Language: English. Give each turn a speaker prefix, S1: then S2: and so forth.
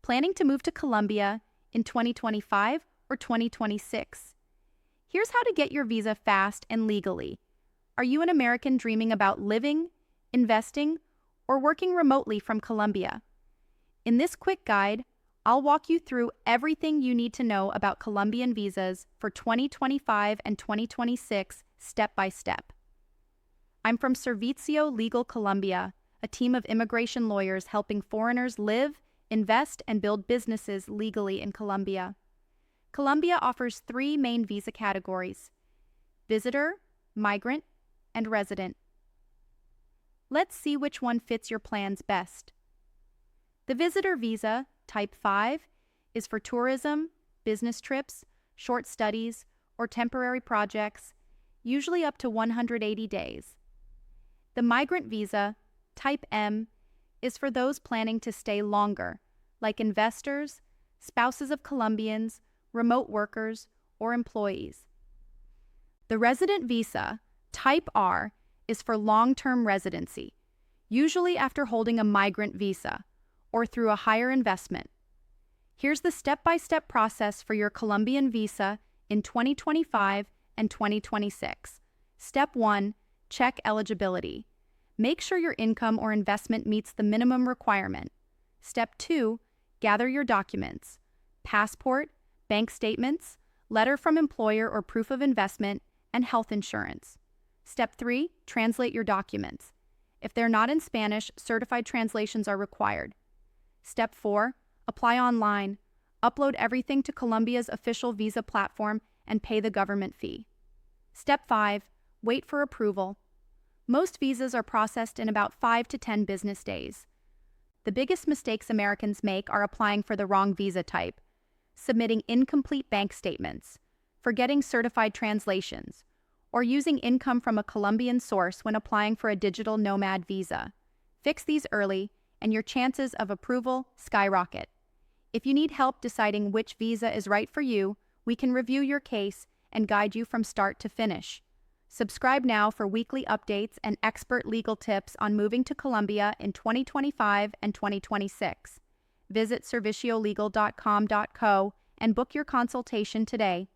S1: Planning to move to Colombia in 2025 or 2026? Here's how to get your visa fast and legally. Are you an American dreaming about living, investing, or working remotely from Colombia? In this quick guide, I'll walk you through everything you need to know about Colombian visas for 2025 and 2026 step by step. I'm from Servicio Legal Colombia, a team of immigration lawyers helping foreigners live, invest, and build businesses legally in Colombia. Colombia offers three main visa categories: visitor, migrant, and resident. Let's see which one fits your plans best. The visitor visa, type 5, is for tourism, business trips, short studies, or temporary projects, usually up to 180 days. The migrant visa, type M, is for those planning to stay longer, like investors, spouses of Colombians, remote workers, or employees. The resident visa, type R, is for long-term residency, usually after holding a migrant visa, or through a higher investment. Here's the step-by-step process for your Colombian visa in 2025 and 2026. Step 1. Check eligibility. Make sure your income or investment meets the minimum requirement. Step 2. Gather your documents: passport, bank statements, letter from employer or proof of investment, and health insurance. Step 3. Translate your documents. If they're not in Spanish, certified translations are required. Step 4. Apply online. Upload everything to Colombia's official visa platform and pay the government fee. Step 5. Wait for approval. Most visas are processed in about 5 to 10 business days. The biggest mistakes Americans make are applying for the wrong visa type, submitting incomplete bank statements, forgetting certified translations, or using income from a Colombian source when applying for a digital Nomad visa. Fix these early, and your chances of approval skyrocket. If you need help deciding which visa is right for you, we can review your case and guide you from start to finish. Subscribe now for weekly updates and expert legal tips on moving to Colombia in 2025 and 2026. Visit serviciolegal.com.co and book your consultation today.